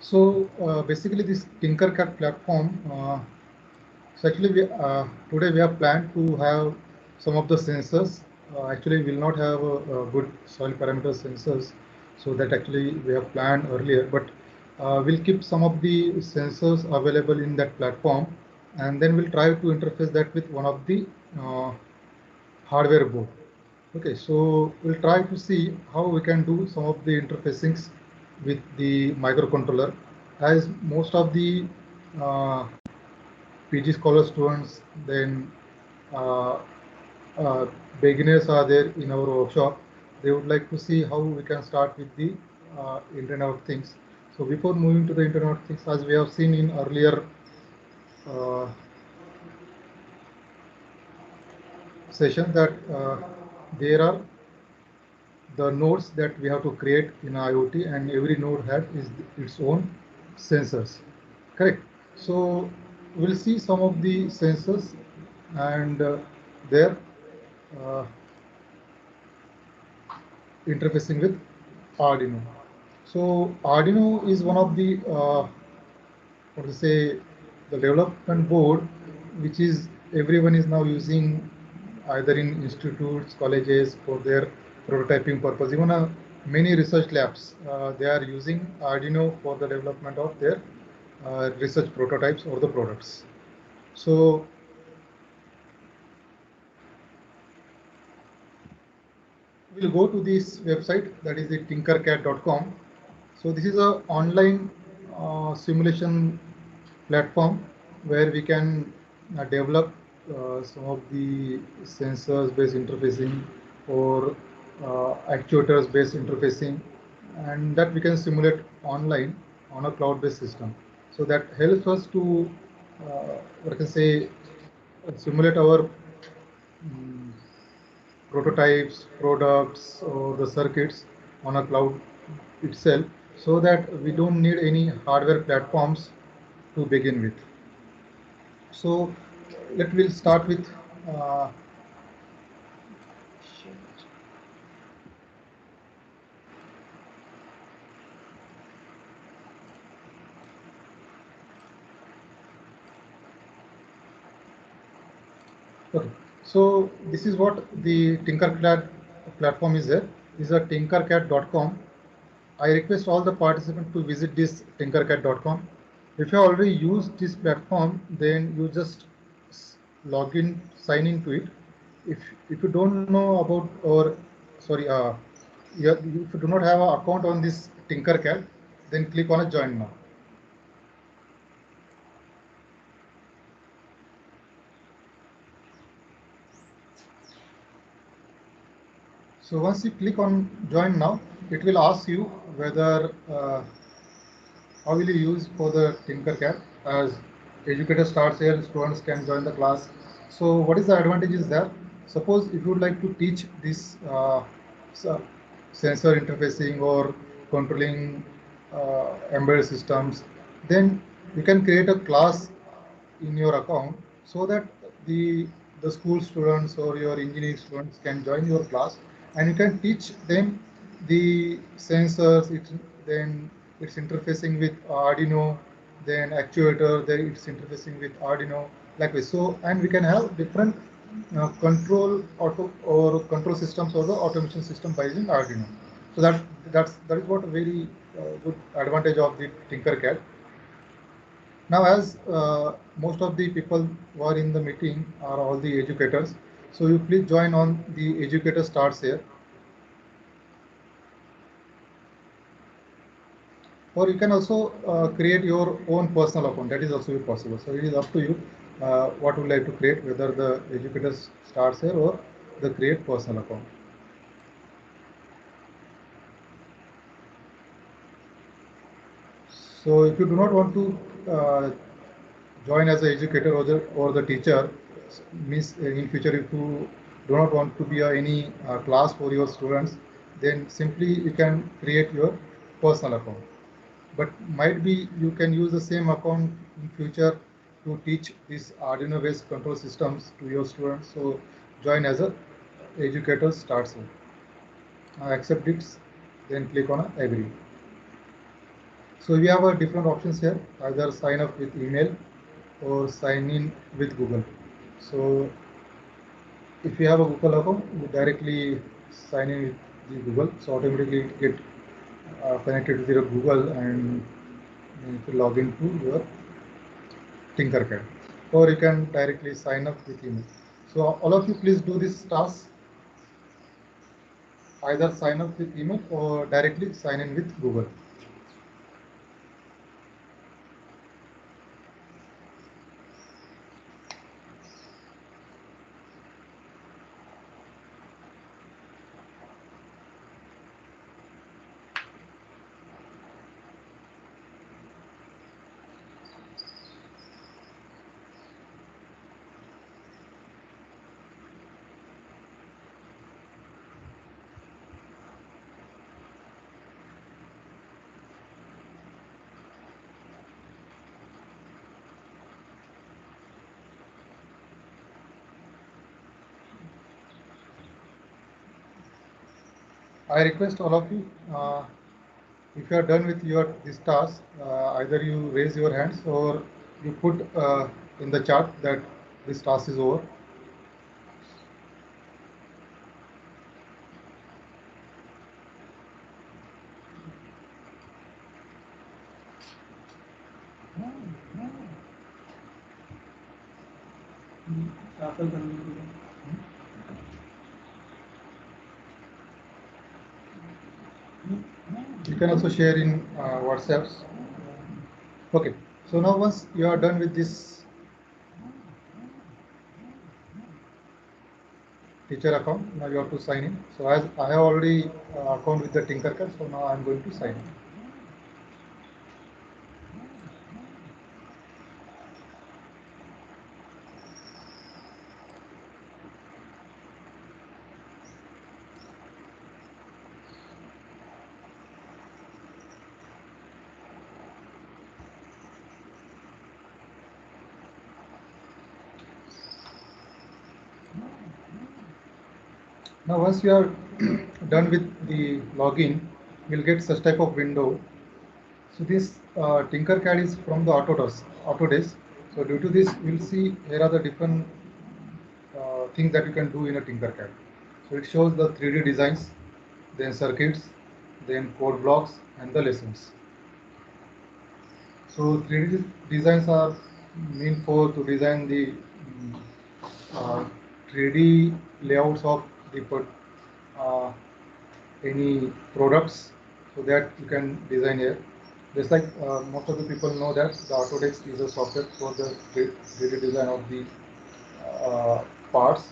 So basically this Tinkercad platform, so actually today we have planned to have some of the sensors. Actually we will not have a good soil parameter sensors, so that actually we have planned earlier, but we'll keep some of the sensors available in that platform, and then we'll try to interface that with one of the uh, hardware board. Okay, so we'll try to see how we can do some of the interfacings with the microcontroller, as most of the uh, PG Scholar students, then uh, uh, beginners are there in our workshop. They would like to see how we can start with the Internet of Things. So before moving to the Internet of Things, as we have seen in earlier uh, session, that there are the nodes that we have to create in IoT, and every node has its own sensors. Correct. So we'll see some of the sensors, and their uh, interfacing with Arduino. So Arduino is one of the what to say, the development board, which is everyone is now using either in institutes, colleges for their prototyping purpose. Even many research labs, they are using Arduino for the development of their research prototypes or the products. So we'll go to this website, that is the tinkercad.com. So this is a online simulation platform where we can develop some of the sensors based interfacing or actuators based interfacing, and that we can simulate online on a cloud based system. So that helps us to what I can say, simulate our mm, prototypes, products, or the circuits on a cloud itself, so that we don't need any hardware platforms to begin with. So let we'll start with uh, okay. So this is what the Tinkercad platform is there. This is a tinkercad.com. I request all the participants to visit this tinkercad.com. If you already used this platform, then you just log in, sign into it. If you don't know about, or sorry, if you do not have an account on this Tinkercad, then click on a join now. So once you click on join now, it will ask you whether how will you use for the Tinkercad. As educator starts here, students can join the class. So what is the advantage is that, suppose if you would like to teach this sensor interfacing or controlling embedded systems, then you can create a class in your account, so that the the school students or your engineering students can join your class, and you can teach them the sensors. Then it's interfacing with Arduino, then actuator, then it's interfacing with Arduino, like this. So, and we can have different control systems or the automation system by using Arduino. So that is what a very good advantage of the Tinkercad. Now, as most of the people who are in the meeting are all the educators, so you please join on the educator starts here, or you can also create your own personal account. That is also possible. So it is up to you what you would like to create, whether the educator starts here or the create personal account. So if you do not want to join as an educator or the teacher, means in future if you do not want to be any class for your students, then simply you can create your personal account. But might be you can use the same account in future to teach these Arduino based control systems to your students. So join as a educator starts here. Accept it, then click on agree. So we have different options here, either sign up with email or sign in with Google. So if you have a Google account, you directly sign in with the Google, so automatically get connected with your Google and to log into your Tinkercad, or you can directly sign up with email. So all of you, please do this task. Either sign up with email or directly sign in with Google. I request all of you, if you are done with your this task, either you raise your hands or you put in the chat that this task is over. You can also share in WhatsApps. Okay, so now once you are done with this teacher account, now you have to sign in. So as I have already account with the Tinkercad, so now I am going to sign in. Now once you are done with the login, you'll get such type of window. So this Tinkercad is from the Autodesk. So due to this, we'll see here are the different things that you can do in a Tinkercad. So it shows the 3D designs, then circuits, then code blocks, and the lessons. So 3D designs are meant for to design the 3D layouts of the uh, any products, so that you can design here. Just like most of the people know that the Autodesk is a software for the 3D design of the parts.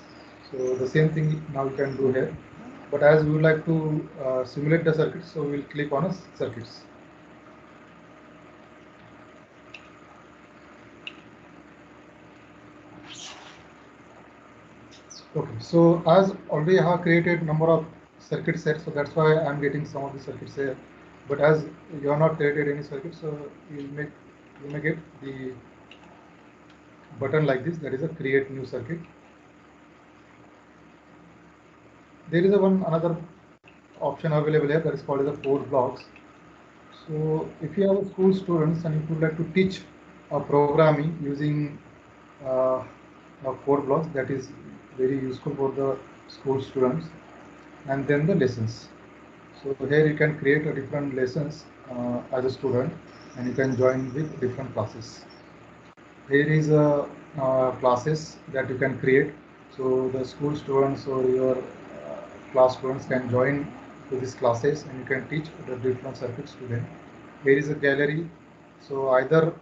So the same thing now you can do here. But as we would like to simulate the circuits, so we'll click on a circuits. Okay, so as already I have created number of circuit sets, so that's why I'm getting some of the circuits here. But as you have not created any circuits, so you may get the button like this, that is a create new circuit. There is another option available here, that is called as a code blocks. So if you have a school students and if you would like to teach programming using code blocks, that is very useful for the school students. And then the lessons. So here you can create a different lessons as a student, and you can join with different classes. Here is a classes that you can create. So the school students or your class students can join to these classes, and you can teach the different circuits to them. Here is a gallery. So either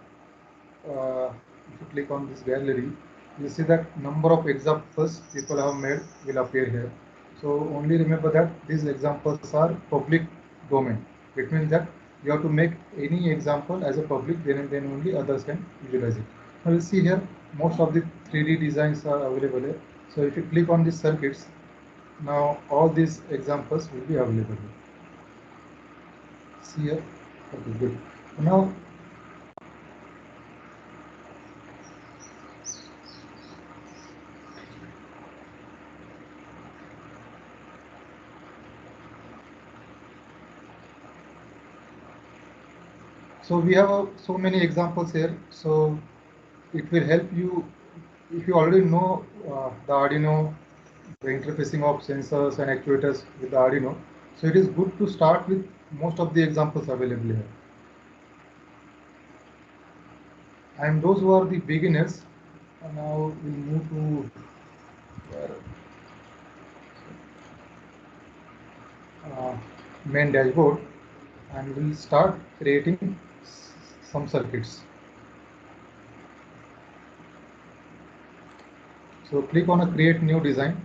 if you click on this gallery, you see that number of examples people have made will appear here. So only remember that these examples are public domain. It means that you have to make any example as a public, then only others can visualize it. Now you see here most of the 3D designs are available here. So if you click on these circuits, now all these examples will be available here. See here. Okay, good. Now So we have so many examples here. So it will help you if you already know the Arduino, the interfacing of sensors and actuators with the Arduino. So it is good to start with most of the examples available here. And those who are the beginners, now we move to main dashboard and we'll start creating some circuits. So click on a create new design.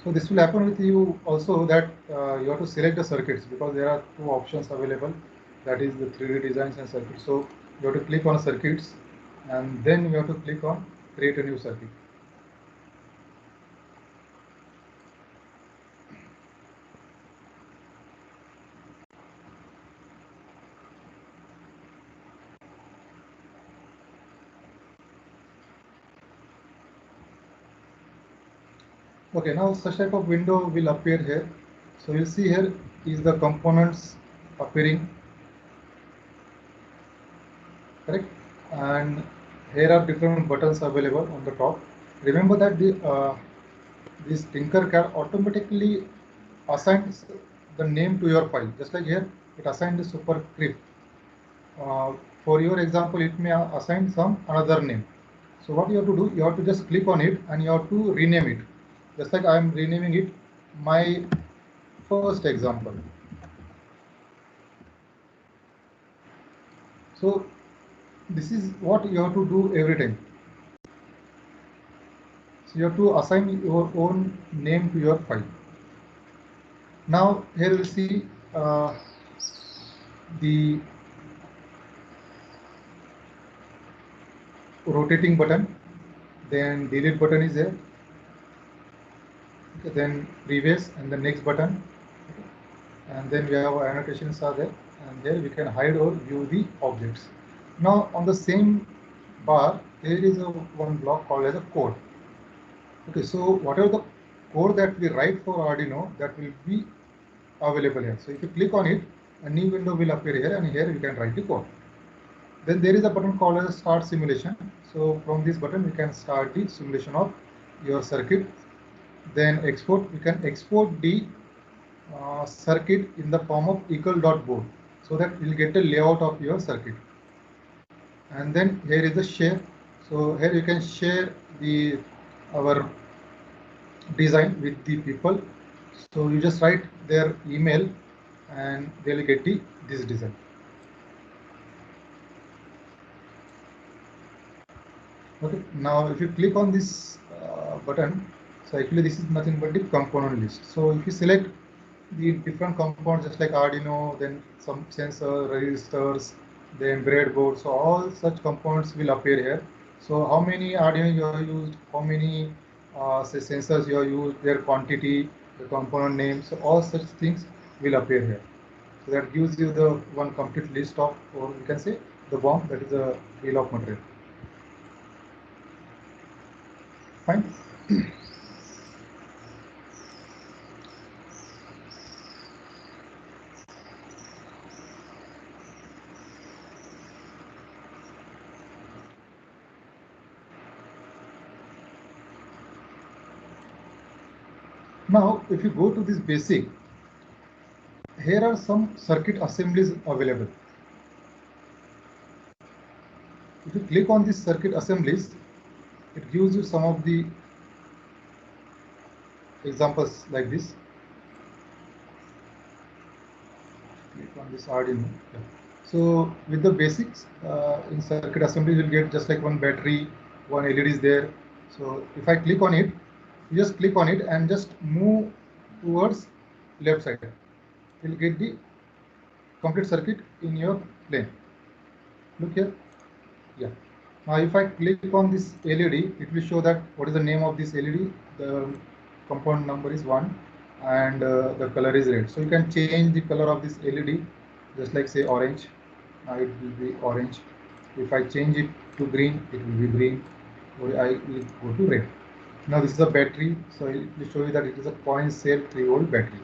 So this will happen with you also that you have to select the circuits because there are two options available, that is the 3D designs and circuits. So you have to click on circuits and then you have to click on create a new circuit. Okay, now such type of window will appear here. So you'll see here is the components appearing, correct? And here are different buttons available on the top. Remember that this Tinkercad automatically assigns the name to your file. Just like here, it assigned the superscript. For your example, it may assign some another name. So what you have to do, you have to just click on it and you have to rename it. Just like I am renaming it my first example. So this is what you have to do every time. So you have to assign your own name to your file. Now here we'll see the rotating button, then delete button is there, okay, then previous and the next button, okay. And then we have annotations are there, and there we can hide or view the objects. Now on the same bar there is one block called as a code. Okay, so whatever the code that we write for Arduino, that will be available here. So if you click on it, a new window will appear here, and here you can write the code. Then there is a button called as start simulation. So from this button we can start the simulation of your circuit. Then export, we can export the circuit in the form of equal.board, so that you'll get a layout of your circuit. And then here is the share. So here you can share the our design with the people. So you just write their email and they'll get this design. Okay, now if you click on this button, so actually this is nothing but the component list. So if you select the different components just like Arduino, then some sensor, registers, then breadboard, so all such components will appear here. So how many Arduino you have used, how many say sensors you have used, their quantity, the component name, so all such things will appear here. So that gives you the one complete list of, or you can say the BOM, that is a bill of material. Fine. Now, if you go to this basic, here are some circuit assemblies available. If you click on this circuit assemblies, it gives you some of the examples like this. Click on this Arduino. Yeah. So with the basics in circuit assembly, you'll get just like one battery, one LED is there. So if I click on it, you just click on it and just move towards left side. You'll get the complete circuit in your plane. Look here. Yeah. Now if I click on this LED, it will show that what is the name of this LED. The component number is 1 and the color is red. So you can change the color of this LED just like say orange. Now it will be orange. If I change it to green, it will be green, or I will go to red. Now this is a battery, so it will show you that it is a coin cell 3-volt battery.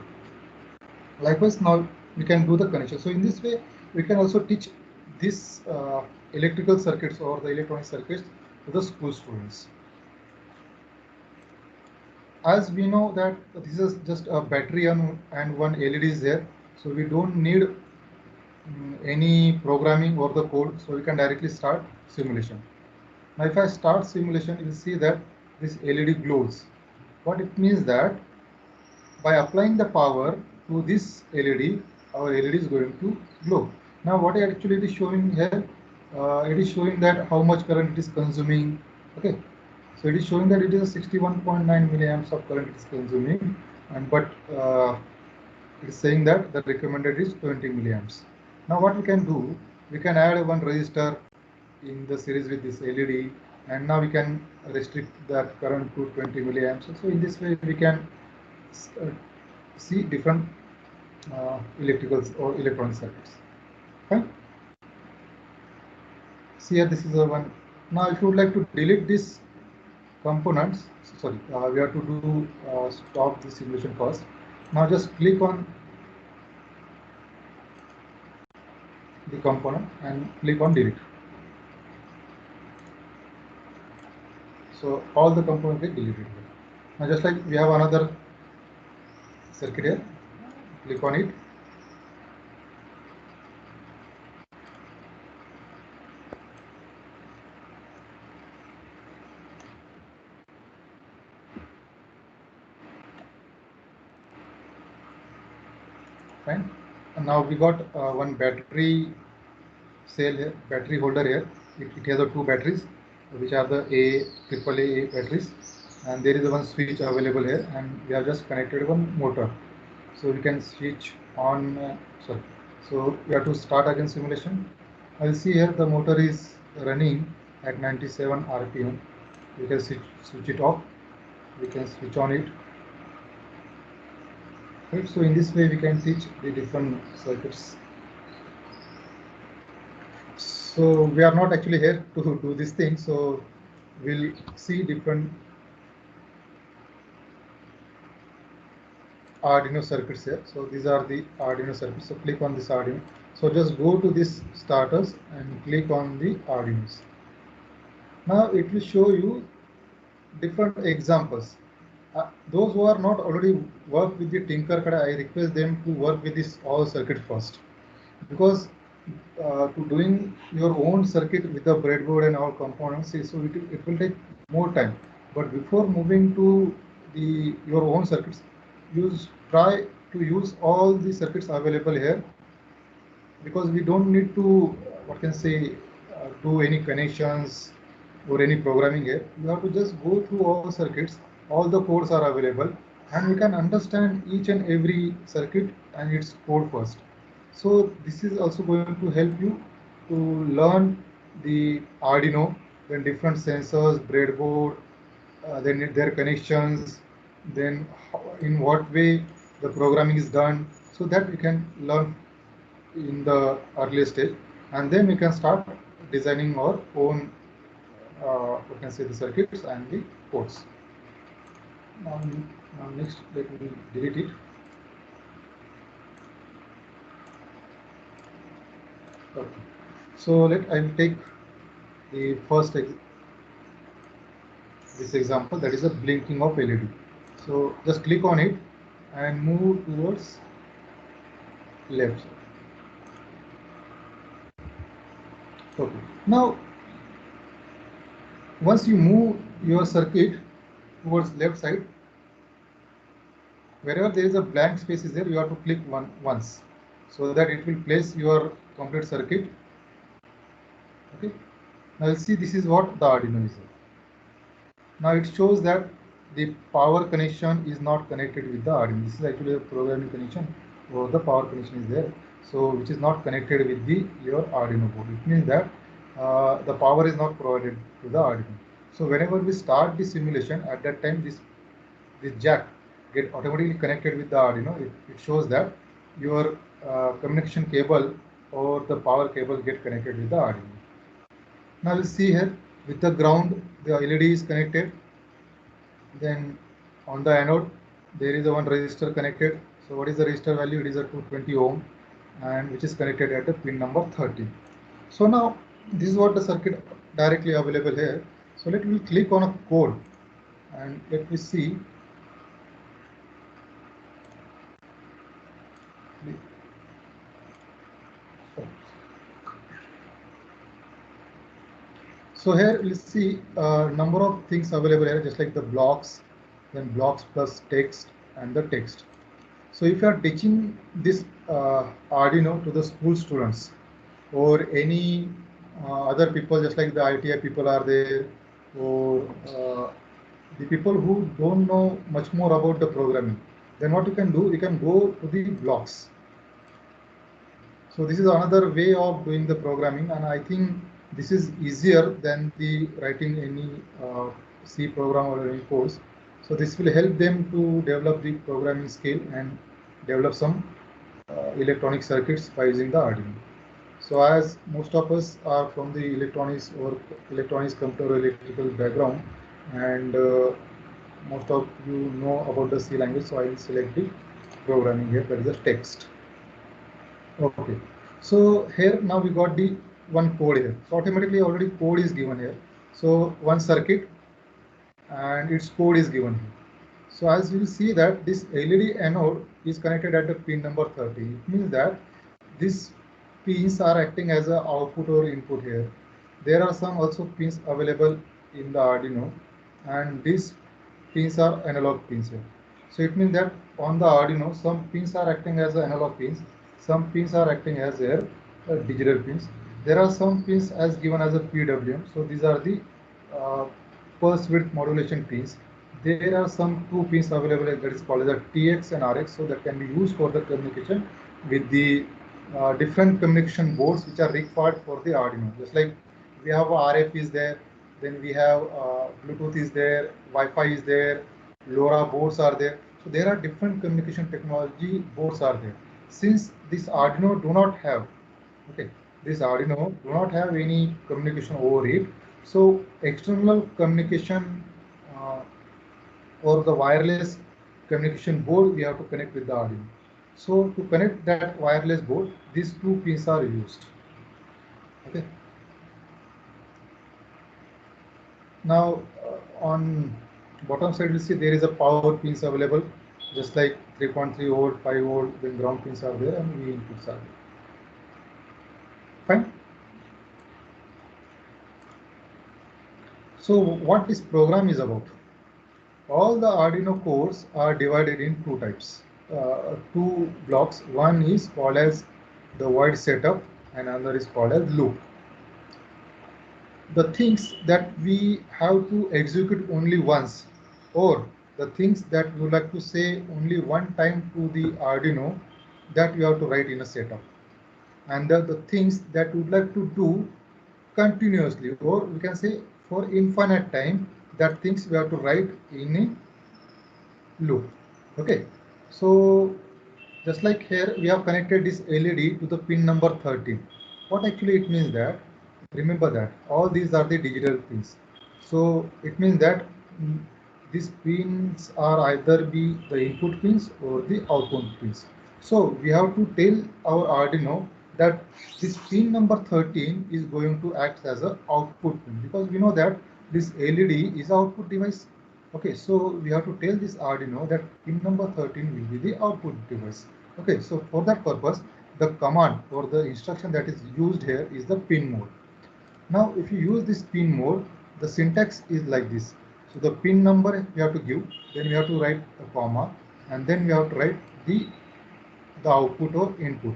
Likewise, now we can do the connection. So in this way, we can also teach this electrical circuits or the electronic circuits to the school students. As we know that this is just a battery and one LED is there, so we don't need any programming or the code, so we can directly start simulation. Now if I start simulation, you will see that this LED glows. What it means that by applying the power to this LED, our LED is going to glow. Now what actually it is showing here, it is showing that how much current it is consuming. Okay, so it is showing that it is a 61.9 milliamps of current it is consuming, and but it is saying that the recommended is 20 milliamps. Now what we can do, we can add one resistor in the series with this LED, and now we can restrict that current to 20 milliamps. So in this way we can see different electricals or electronic circuits. Fine. See here, this is the one. Now if you would like to delete this components, sorry, we have to do stop the simulation first. Now just click on the component and click on delete. So all the components get deleted. Now just like we have another circuit here, click on it. Fine. And now we got one battery cell here, battery holder here. It has two batteries, which are the AAA batteries, and there is one switch available here, and we have just connected one motor. So we can switch on. Sorry. So we have to start again simulation. I'll see here the motor is running at 97 RPM. We can switch it off. We can switch on it. Right, so in this way we can teach the different circuits. So we are not actually here to do this thing, so we'll see different Arduino circuits here. So these are the Arduino circuits. So click on this Arduino. So just go to this starters and click on the Arduinos. Now it will show you different examples. Those who are not already worked with the Tinkercad, I request them to work with this all circuit first, because to doing your own circuit with the breadboard and all components, so it will take more time. But before moving to your own circuits, try to use all the circuits available here, because we don't need to do any connections or any programming here. You have to just go through all the circuits. All the codes are available, and we can understand each and every circuit and its code first. So this is also going to help you to learn the Arduino, then different sensors, breadboard, then their connections, then in what way the programming is done, so that we can learn in the early stage, and then we can start designing our own the circuits and the codes. Now next, let me delete it. Okay. So I will take the first this example, that is a blinking of LED. So just click on it and move towards left. Okay. Now once you move your circuit towards left side, wherever there is a blank space is there, you have to click once, so that it will place your complete circuit. Okay. Now you see, this is what the Arduino is. Now it shows that the power connection is not connected with the Arduino. This is actually a programming connection, or the power connection is there, so which is not connected with your Arduino board. It means that the power is not provided to the Arduino. So whenever we start the simulation, at that time this jack get automatically connected with the Arduino. It shows that your communication cable or the power cable get connected with the Arduino. Now we'll see here with the ground the LED is connected. Then on the anode there is a one resistor connected. So what is the resistor value? It is a 220 ohm and which is connected at the pin number 30. So now this is what the circuit directly available here. So let me click on a code and let me see. So here we see a number of things available here, just like the blocks, then blocks plus text and the text. So if you are teaching this Arduino to the school students or any other people, just like the ITI people are there, or the people who don't know much more about the programming, then what you can do, you can go to the blocks. So this is another way of doing the programming, and I think this is easier than the writing any C program or any course. So this will help them to develop the programming skill and develop some electronic circuits by using the Arduino. So as most of us are from the electronics or electronics computer electrical background, and most of you know about the C language, so I will select the programming here, that is the text. Okay, so here now we got the one code here. So automatically already code is given here. So one circuit and its code is given here. So as you will see that this LED anode is connected at the pin number 30. It means that these pins are acting as a output or input here. There are some also pins available in the Arduino, and these pins are analog pins here. So it means that on the Arduino, some pins are acting as analog pins, some pins are acting as their digital pins. There are some pins as given as a PWM. So these are the pulse width modulation pins. There are some two pins available that is called as a TX and RX. So that can be used for the communication with the different communication boards which are required for the Arduino. Just like we have RF is there, then we have Bluetooth is there, Wi-Fi is there, LoRa boards are there. So there are different communication technology boards are there. Since this Arduino do not have, okay, this Arduino do not have any communication over it. So external communication or the wireless communication board we have to connect with the Arduino. So to connect that wireless board, these two pins are used. Okay. Now on bottom side, we see there is a power pins available, just like 3.3 volt, 5 volt, then ground pins are there and V inputs are there. Fine. So what this program is about? All the Arduino cores are divided in two types, two blocks. One is called as the void setup and another is called as loop. The things that we have to execute only once, or the things that we would like to say only one time to the Arduino, that we have to write in a setup. And the things that we would like to do continuously, or we can say for infinite time, that things we have to write in a loop. Okay, so just like here we have connected this LED to the pin number 13. What actually it means that, remember that all these are the digital pins. So it means that these pins are either be the input pins or the output pins. So we have to tell our Arduino that this pin number 13 is going to act as an output pin, because we know that this LED is output device. Okay, so we have to tell this Arduino that pin number 13 will be the output device. Okay, so for that purpose, the command or the instruction that is used here is the pin mode. Now, if you use this pin mode, the syntax is like this. So the pin number we have to give, then we have to write a comma, and then we have to write the output or input.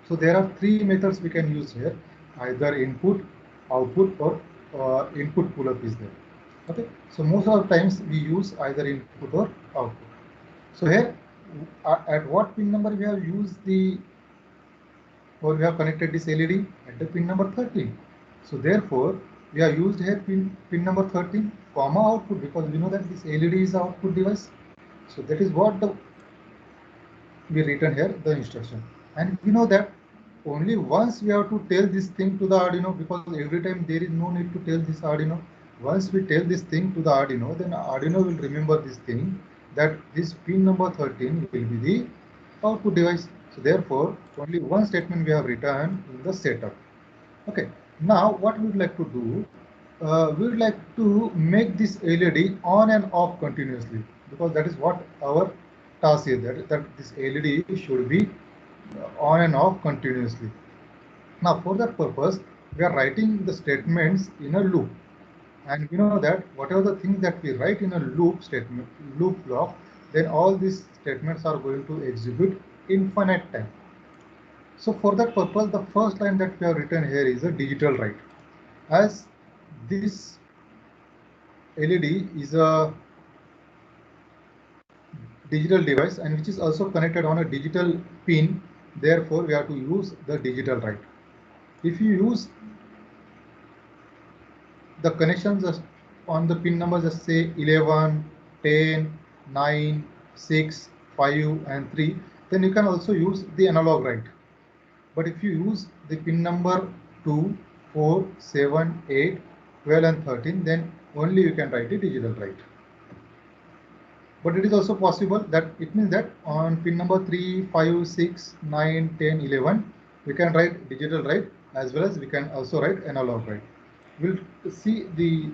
So there are three methods we can use here, either input, output, or input pull-up is there. Okay, so most of the times we use either input or output. So here, at what pin number we have used the, or we have connected this LED at the pin number 13. So therefore, we have used here pin number 13, comma output, because we know that this LED is the output device. So that is what the we written here the instruction. And we know that only once we have to tell this thing to the Arduino, because every time there is no need to tell this Arduino. Once we tell this thing to the Arduino, then Arduino will remember this thing, that this pin number 13 will be the output device. So therefore, only one statement we have written in the setup. Okay. Now what we would like to do, we would like to make this LED on and off continuously, because that is what our task is, that this LED should be on and off continuously. Now for that purpose, we are writing the statements in a loop, and we know that whatever the things that we write in a loop statement, loop block, then all these statements are going to execute infinite time. So for that purpose, the first line that we have written here is a digital write. As this LED is a digital device and which is also connected on a digital pin, therefore we have to use the digital write. If you use the connections on the pin numbers, just say 11, 10, 9, 6, 5 and 3, then you can also use the analog write. But if you use the pin number 2, 4, 7, 8, 12 and 13, then only you can write the digital write. But it is also possible that it means that on pin number 3, 5, 6, 9, 10, 11, we can write digital write as well as we can also write analog write. We'll see the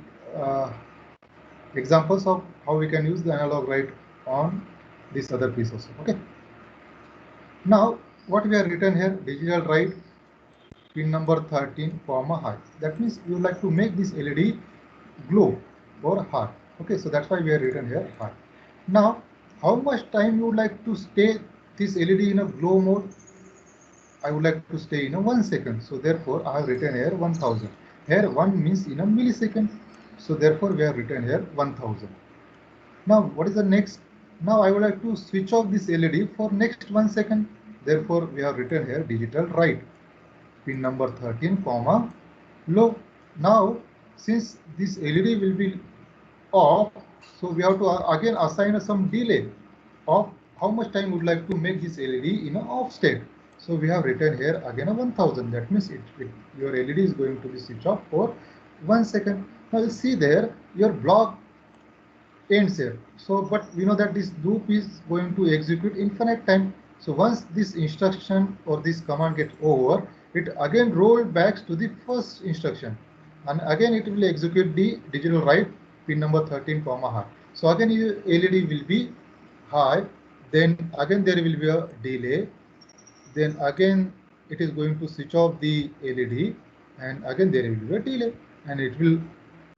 examples of how we can use the analog write on this other piece also. Okay. Now what we have written here, digital write pin number 13, high. That means you would like to make this LED glow or high. Okay, so that's why we have written here high. Now, how much time you would like to stay this LED in a glow mode? I would like to stay in a 1 second. So therefore, I have written here 1000. Here 1 means in a millisecond. So therefore, we have written here 1000. Now, what is the next? Now, I would like to switch off this LED for next 1 second. Therefore, we have written here digital write pin number 13, low. Now, since this LED will be off, so we have to again assign some delay of how much time would like to make this LED in an off state. So we have written here again a 1000. That means your LED is going to be switched off for 1 second. Now you see there your block ends here. So but we know that this loop is going to execute infinite time. So once this instruction or this command gets over, it again roll back to the first instruction, and again it will execute the digital write pin number 13, high. So again your LED will be high, then again there will be a delay, then again it is going to switch off the LED, and again there will be a delay, and it will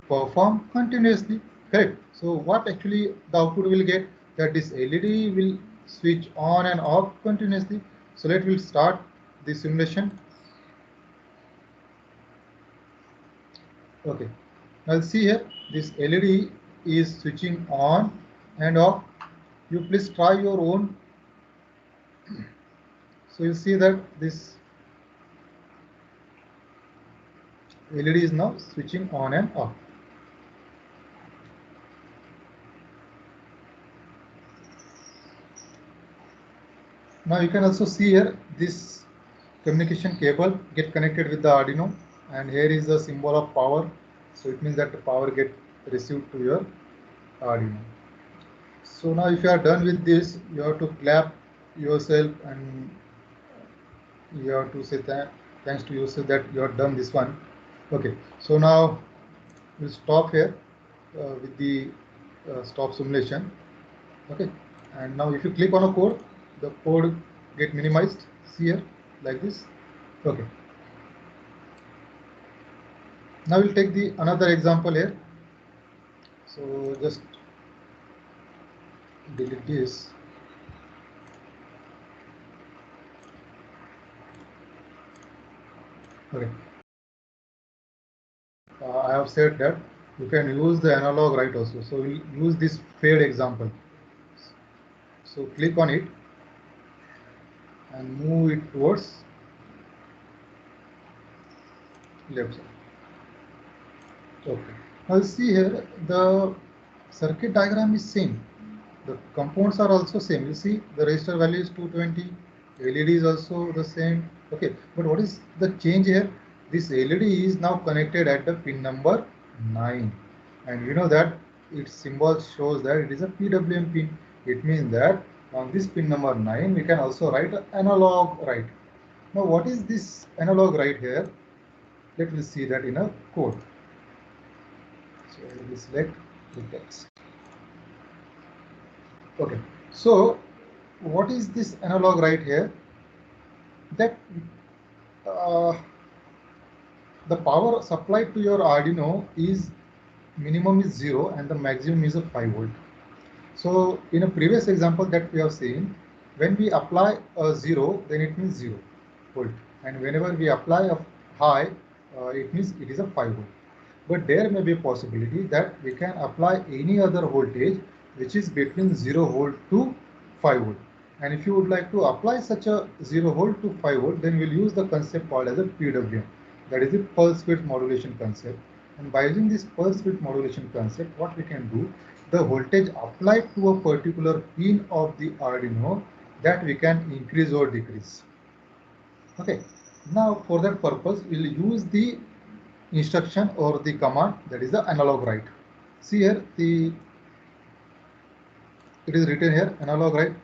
perform continuously. Correct. So what actually the output will get, that this LED will switch on and off continuously. So let will start the simulation. Okay. Now see here, this LED is switching on and off. You please try your own. So you see that this LED is now switching on and off. Now you can also see here this communication cable get connected with the Arduino, and here is the symbol of power. So it means that the power get received to your Arduino. So now if you are done with this, you have to clap yourself and you have to say thanks to yourself that you have done this one. Okay, so now we'll stop here with the stop simulation. Okay, and now if you click on a code, the code get minimized. See here like this. Okay. Now we'll take the another example here. So just delete this. Okay. I have said that you can use the analog write also. So we'll use this fade example. So click on it and move it towards left side. Okay. Now see here the circuit diagram is same. The components are also same. You see the resistor value is 220, LED is also the same. Okay, but what is the change here? This LED is now connected at the pin number 9, and you know that its symbol shows that it is a PWM pin. It means that on this pin number 9 we can also write analog write. Now what is this analog write here? Let us see that in a code. So I will select the text. Okay, so what is this analog right here? That the power supplied to your Arduino is minimum is 0 and the maximum is a 5 volt. So in a previous example that we have seen, when we apply a 0, then it means 0 volt, and whenever we apply a high, it means it is a 5 volt. But there may be a possibility that we can apply any other voltage which is between 0 volt to 5 volt. And if you would like to apply such a 0 volt to 5 volt, then we'll use the concept called as a PWM. That is the pulse width modulation concept. And by using this pulse width modulation concept, what we can do, the voltage applied to a particular pin of the Arduino, that we can increase or decrease. Okay, now for that purpose, we'll use the instruction or the command, that is the analog write. See here, it is written here analog write.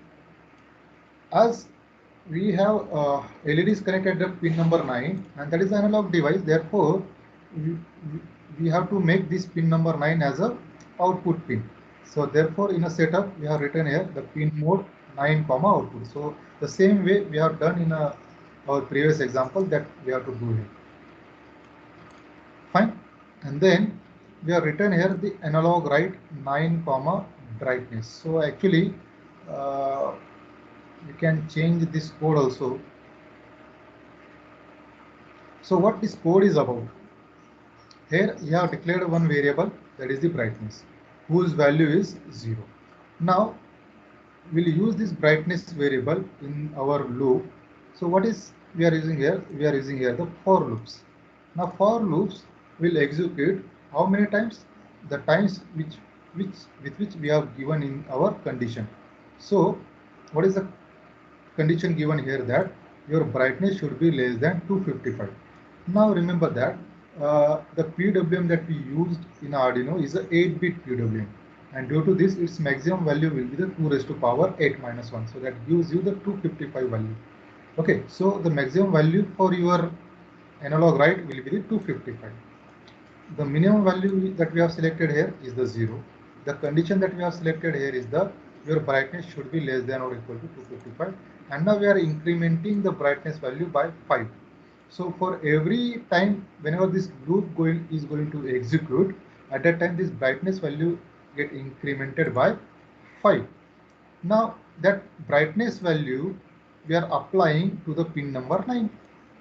As we have LEDs connected at pin number 9, and that is the analog device. Therefore, we have to make this pin number 9 as a output pin. So therefore, in a setup, we have written here the pin mode 9 comma output. So the same way we have done in our previous example, that we have to do here. Fine. And then we have written here the analog write 9 comma brightness. So actually we can change this code also. So what this code is about? Here you have declared one variable, that is the brightness, whose value is 0. Now we'll use this brightness variable in our loop. So what is we are using here? We are using here the for loops. Now for loops will execute how many times? The times with which we have given in our condition. So what is the condition given here? That your brightness should be less than 255. Now remember that the PWM that we used in Arduino is a 8-bit PWM, and due to this its maximum value will be the 2 raised to power 8 minus 1. So that gives you the 255 value. Okay, so the maximum value for your analog write will be the 255. The minimum value that we have selected here is the 0. The condition that we have selected here is your brightness should be less than or equal to 255, and now we are incrementing the brightness value by 5. So for every time whenever this loop is going to execute, at that time this brightness value get incremented by 5. Now that brightness value we are applying to the pin number 9.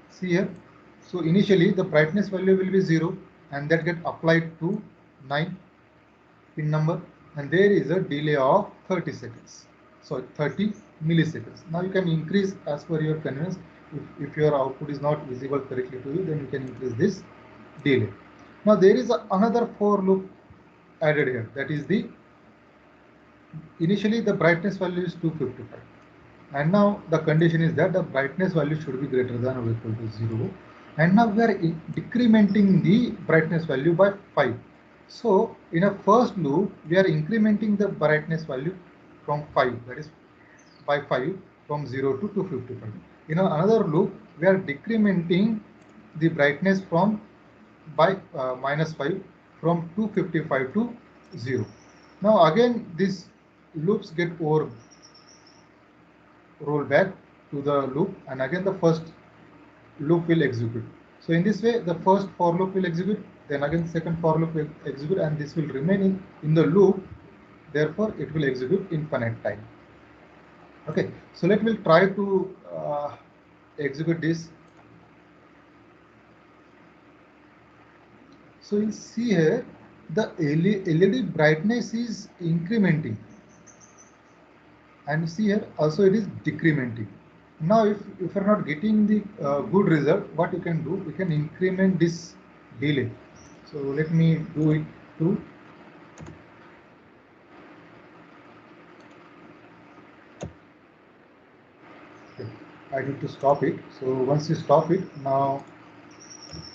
See here. So initially the brightness value will be 0, and that get applied to 9 pin number, and there is a delay of 30 seconds. So 30 milliseconds. Now you can increase as per your convenience. If your output is not visible correctly to you, then you can increase this delay. Now there is another for loop added here. That is initially the brightness value is 255, and now the condition is that the brightness value should be greater than or equal to 0, and now we are decrementing the brightness value by 5. So in a first loop we are incrementing the brightness value from 5, that is by 5, from 0 to 255. In another loop we are decrementing the brightness from by minus 5, from 255 to 0. Now again these loops get roll back to the loop, and again the first loop will execute. So in this way the first for loop will execute, then again second for loop will execute, and this will remain in the loop. Therefore it will execute infinite time. Okay, so let me try to execute this. So you see here the LED brightness is incrementing, and see here also it is decrementing. Now if you're not getting the good result, what you can do, you can increment this delay. So let me do it too. I need to stop it. So once you stop it, now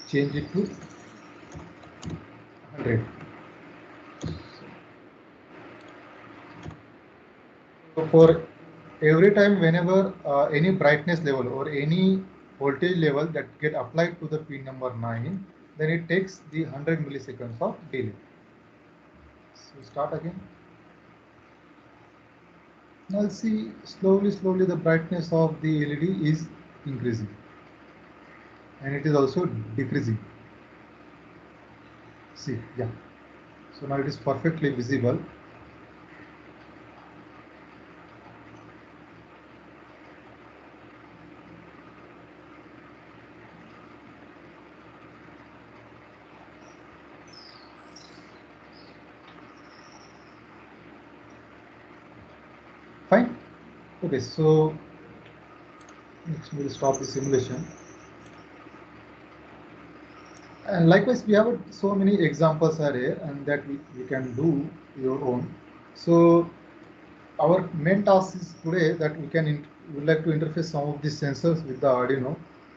change it to 100. So for every time whenever any brightness level or any voltage level that get applied to the pin number 9, then it takes the 100 milliseconds of delay. So start again. Now see, slowly the brightness of the LED is increasing and it is also decreasing. See, yeah. So now it is perfectly visible. Fine. Okay, so next we'll stop the simulation. And likewise, we have so many examples are here and that we can do your own. So our main task is today that we would like to interface some of these sensors with the Arduino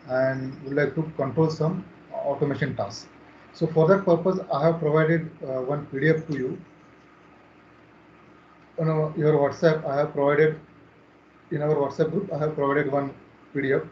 and would like to control some automation tasks. So for that purpose, I have provided one PDF to you. On your WhatsApp, I have provided in our WhatsApp group, I have provided one PDF.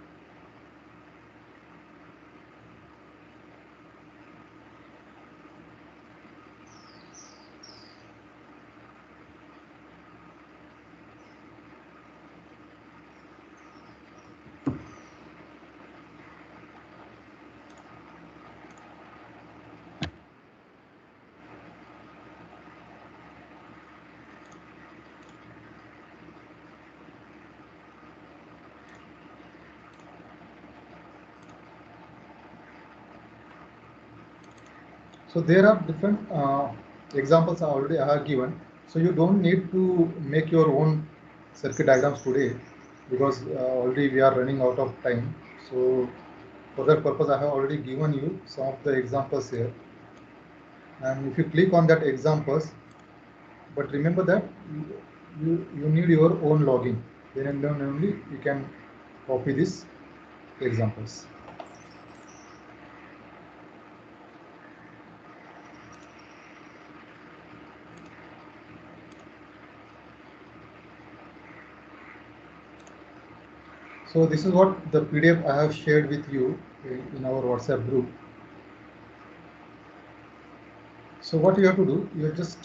So there are different examples I have given. So you don't need to make your own circuit diagrams today because already we are running out of time. So for that purpose, I have already given you some of the examples here. And if you click on that examples, but remember that you need your own login. Then and then only you can copy these examples. So this is what the PDF I have shared with you in our WhatsApp group. So what you have to do, you just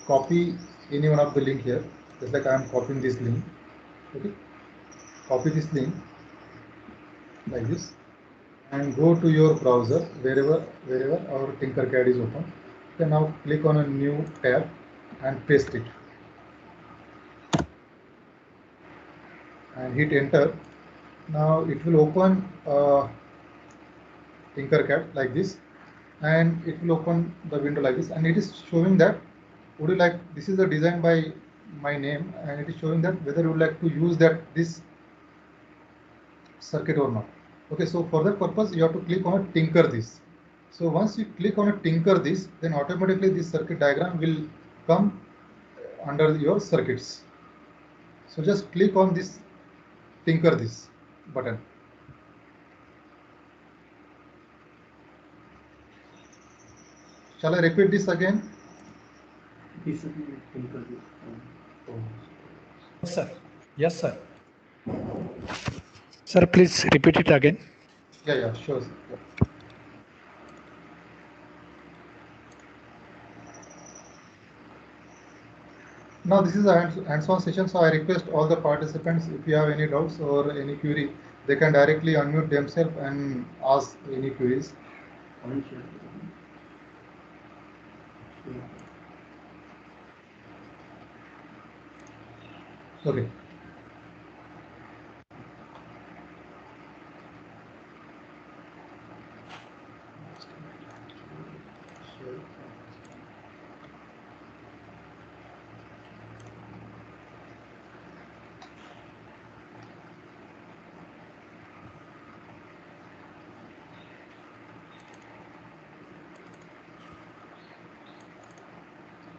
copy any one of the link here, just like I am copying this link. Okay, copy this link like this, and go to your browser wherever our Tinkercad is open. You can now click on a new tab and paste it, and hit enter. Now it will open Tinkercad like this, and it will open the window like this, and it is showing that would you like, this is a design by my name, and it is showing that whether you would like to use this circuit or not. Okay, so for that purpose you have to click on a tinker this. So once you click on a tinker this, then automatically this circuit diagram will come under your circuits. So just click on this tinker this button. Shall I repeat this again? Yes, sir. Yes, sir. Sir, please repeat it again. Yeah, sure. Yeah. Now this is a hands-on session, so I request all the participants, if you have any doubts or any query, they can directly unmute themselves and ask any queries. Okay.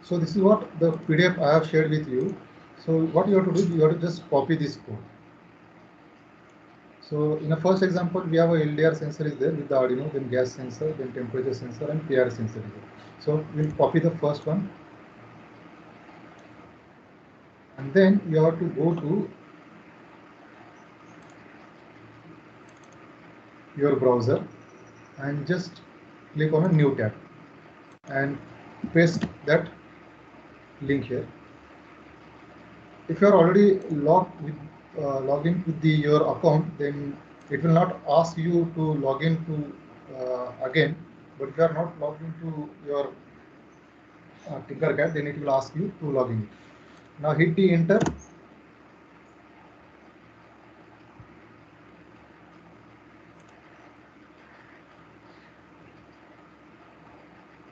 So this is what the PDF I have shared with you. So what you have to do, you have to just copy this code. So in the first example, we have a LDR sensor is there with the Arduino, then gas sensor, then temperature sensor, and PR sensor is there. So we'll copy the first one, and then you have to go to your browser and just click on a new tab and paste that link here. If you are already logged in with your account, then it will not ask you to log in to again. But if you are not logged into your Tinkercad, then it will ask you to log in. Now hit the enter.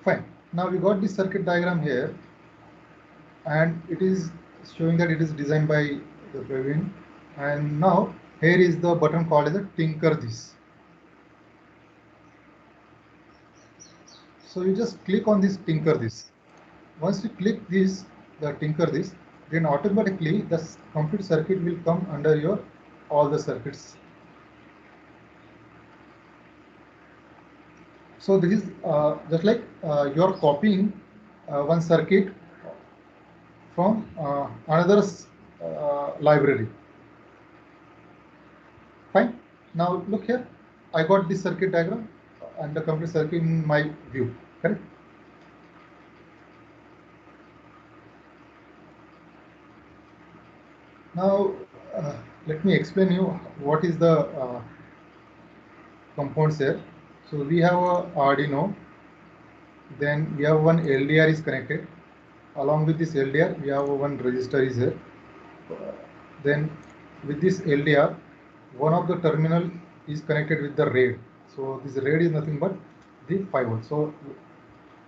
Fine. Now we got the circuit diagram here, and it is showing that it is designed by the Praveen. And now here is the button called as a Tinker This. So you just click on this Tinker This. Once you click this, the Tinker This, then automatically the complete circuit will come under your all the circuits. So this is just like you are copying one circuit from another library. Fine. Now look here. I got this circuit diagram and the complete circuit in my view. Correct. Now let me explain you what is the components here. So we have a Arduino. Then we have one LDR is connected. Along with this LDR, we have one resistor is here. Then with this LDR, one of the terminal is connected with the RAID. So this RAID is nothing but the 5 volt. So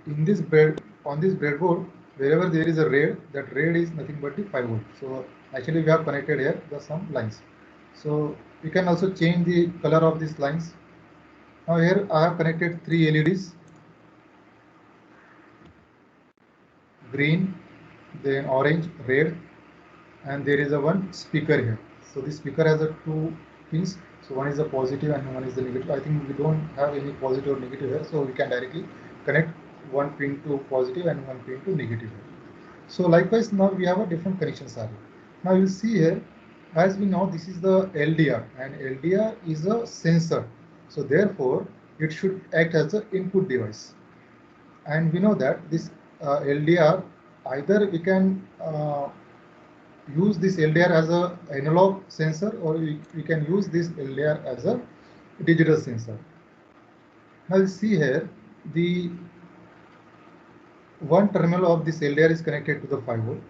in this on this breadboard, wherever there is a RAID, that RAID is nothing but the 5 volt. So actually we have connected here some lines. So we can also change the color of these lines. Now here I have connected 3 LEDs. Green, then orange, red, and there is a one speaker here. So this speaker has a 2 pins. So one is the positive and one is the negative. I think we don't have any positive or negative here, so we can directly connect one pin to positive and one pin to negative here. So likewise, now we have a different connections here. Now you will see here, as we know, this is the LDR, and LDR is a sensor. So therefore, it should act as an input device. And we know that this LDR, either we can use this LDR as a analog sensor, or we can use this LDR as a digital sensor. Now you see here, the one terminal of this LDR is connected to the 5 volt.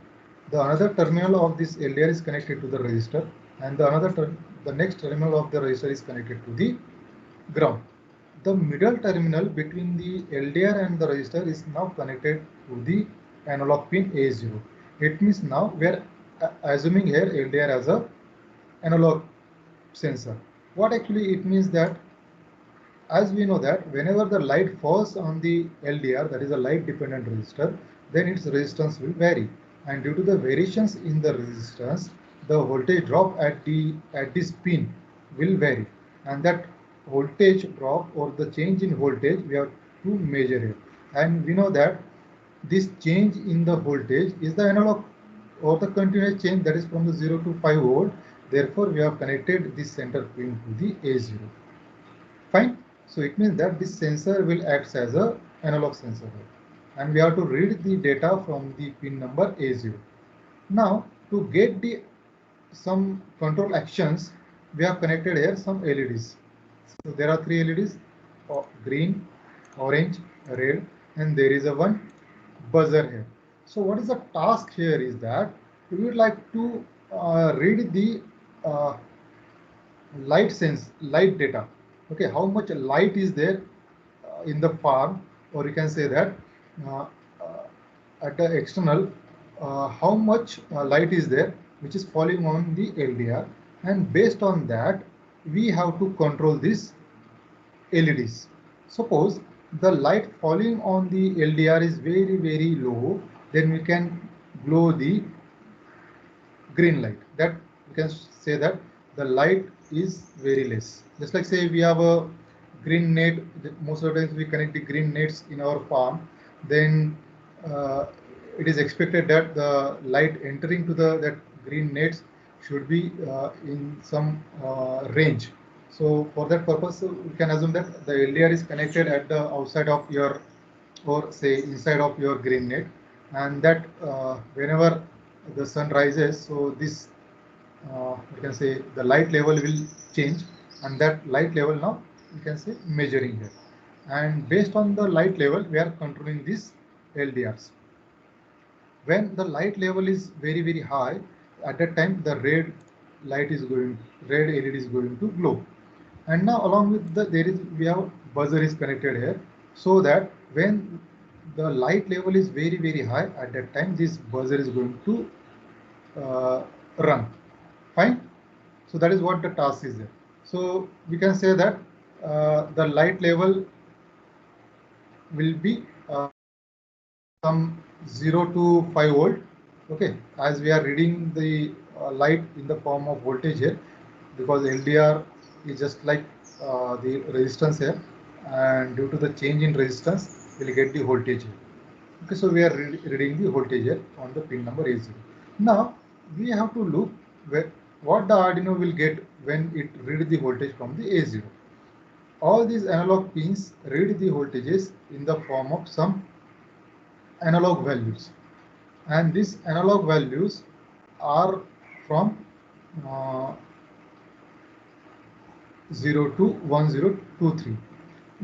The another terminal of this LDR is connected to the resistor, and the next terminal of the resistor is connected to the ground. The middle terminal between the LDR and the resistor is now connected to the analog pin A0. It means now we are assuming here LDR as a analog sensor. What actually it means that, as we know that whenever the light falls on the LDR, that is a light dependent resistor, then its resistance will vary. And due to the variations in the resistance, the voltage drop at this pin will vary. And that voltage drop or the change in voltage we have to measure it. And we know that this change in the voltage is the analog or the continuous change, that is from the 0 to 5 volt. Therefore, we have connected this center pin to the A0. Fine. So it means that this sensor will act as a analog sensor, and we have to read the data from the pin number A0. Now to get some control actions, we have connected here some LEDs. So there are 3 LEDs: green, orange, red, and there is a one buzzer here. So what is the task here is that we would like to read the light data. Okay, how much light is there in the farm, or you can say that at the external, how much light is there which is falling on the LDR, and based on that we have to control this LEDs. Suppose the light falling on the LDR is very low, then we can glow the green light. That we can say that the light is very less. Just like say we have a green net, most of the times we connect the green nets in our farm, then it is expected that the light entering to that green nets should be in some range. So for that purpose, we can assume that the LDR is connected at the outside of your, or say inside of your green net, and that whenever the sun rises, so this you can say the light level will change, and that light level now you can say measuring here, and based on the light level we are controlling these LDRs. When the light level is very high, at that time the red LED is going to glow. And now along with the we have buzzer is connected here, so that when the light level is very high, at that time this buzzer is going to run. Fine. So that is what the task is there. So we can say that the light level will be some 0 to 5 volt. Okay, as we are reading the light in the form of voltage here, because LDR is just like the resistance here, and due to the change in resistance, we'll get the voltage here. Okay, so we are reading the voltage here on the pin number A0. Now we have to look what the Arduino will get when it read the voltage from the A0. All these analog pins read the voltages in the form of some analog values, and these analog values are from 0 to 1023.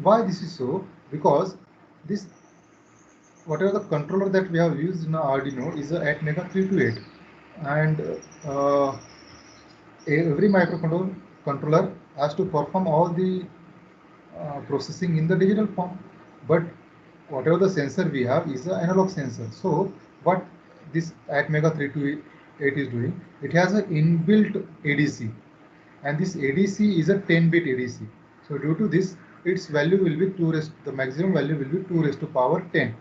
Why this is so? Because this, whatever the controller that we have used in Arduino is a ATmega328, and every microcontroller has to perform all the processing in the digital form, but whatever the sensor we have is an analog sensor. So what this ATmega328 is doing, it has an inbuilt ADC, and this ADC is a 10-bit ADC. So due to this, its value will be the maximum value will be 2 raised to power 10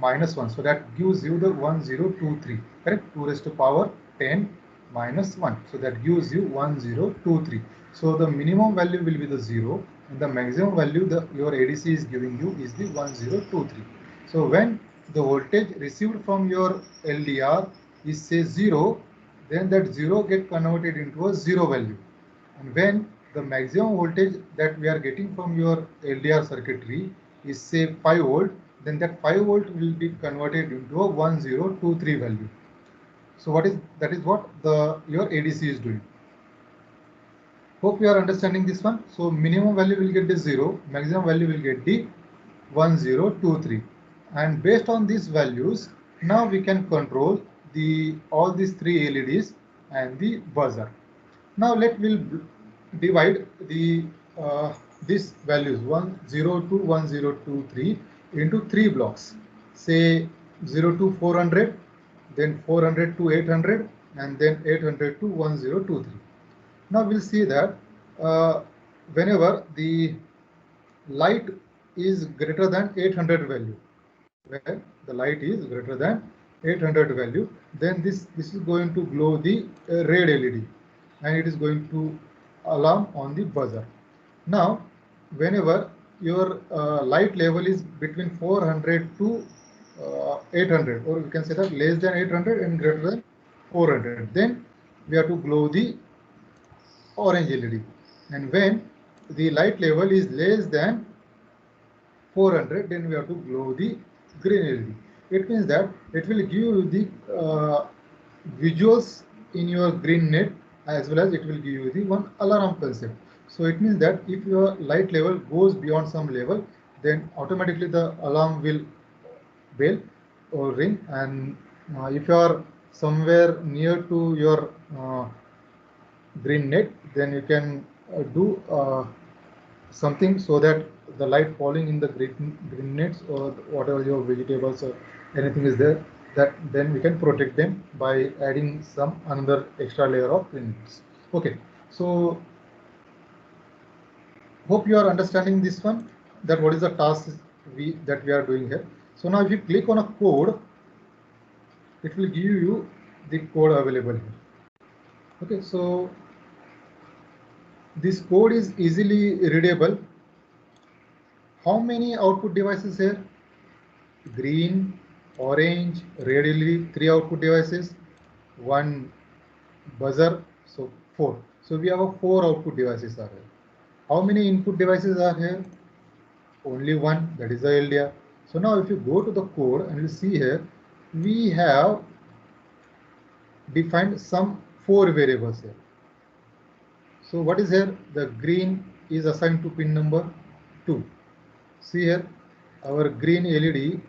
minus 1. So that gives you the 1023, correct? 2 raised to power 10 minus 1. So that gives you 1023. So the minimum value will be the 0, and the maximum value your ADC is giving you is the 1023. So when the voltage received from your LDR is say 0, then that 0 get converted into a 0 value. And when the maximum voltage that we are getting from your LDR circuitry is say 5 volt, then that 5 volt will be converted into a 1023 value. So that is what your ADC is doing. Hope you are understanding this one. So minimum value will get the 0, maximum value will get the 1023, and based on these values, now we can control all these 3 LEDs and the buzzer. Now we'll divide these values 102 1023 into 3 blocks. Say 0 to 400, then 400 to 800, and then 800 to 1023. Now we'll see that whenever the light is greater than 800 value, when the light is greater than 800 value, then this is going to glow the red LED, and it is going to alarm on the buzzer. Now whenever your light level is between 400 to 800, or we can say that less than 800 and greater than 400, then we have to glow the orange LED, and when the light level is less than 400, then we have to glow the green LED. It means that it will give you the visuals in your green net, as well as it will give you the one alarm concept. So it means that if your light level goes beyond some level, then automatically the alarm will bell or ring, and if you are somewhere near to your green net, then you can do something so that the light falling in the green nets, or whatever your vegetables or anything is there, that then we can protect them by adding some another extra layer of green nets. Okay, so hope you are understanding this one, that what is the task that we are doing here. So now if you click on a code, it will give you the code available here. Okay, so This code is easily readable. How many output devices here? Green, orange, red LED, 3 output devices, 1 buzzer, so 4. So we have a 4 output devices are here. How many input devices are here? Only one, that is the LDR. So now if you go to the code and you see here, we have defined some 4 variables here. So what is here? The green is assigned to pin number 2. See here, our green LED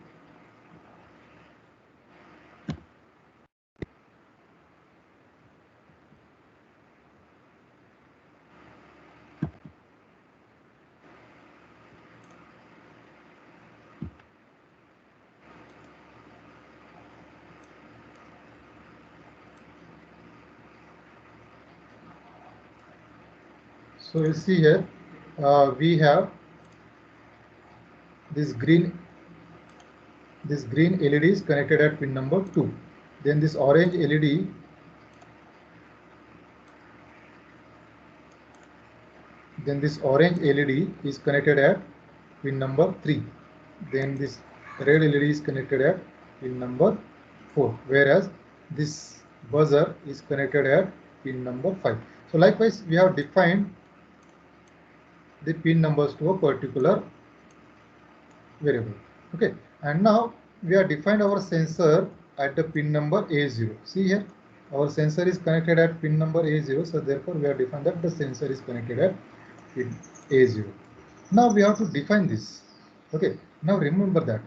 so you see here, we have this green LED is connected at pin number 2. Then this orange LED is connected at pin number 3. Then this red LED is connected at pin number 4, whereas this buzzer is connected at pin number 5. So likewise, we have defined the pin numbers to a particular variable. Okay, and now we have defined our sensor at the pin number A0. See here, our sensor is connected at pin number A0, so therefore we have defined that the sensor is connected at pin A0. Now we have to define this. Okay, now remember that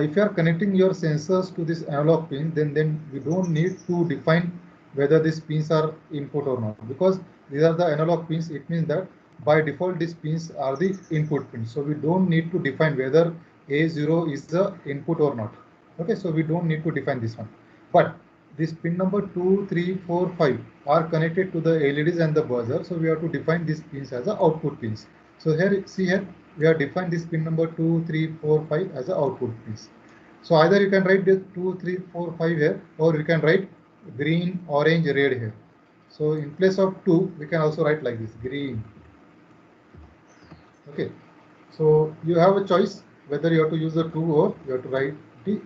if you are connecting your sensors to this analog pin, then we don't need to define whether these pins are input or not, because these are the analog pins. It means that by default these pins are the input pins, so we don't need to define whether A0 is the input or not. Okay, so we don't need to define this one. But this pin number 2, 3, 4, 5 are connected to the LEDs and the buzzer, so we have to define these pins as the output pins. So here, see here, we have defined this pin number 2, 3, 4, 5 as the output pins. So either you can write the 2, 3, 4, 5 here, or you can write green, orange, red here. So in place of 2, we can also write like this, green. Okay, so you have a choice whether you have to use the 2 or you have to write the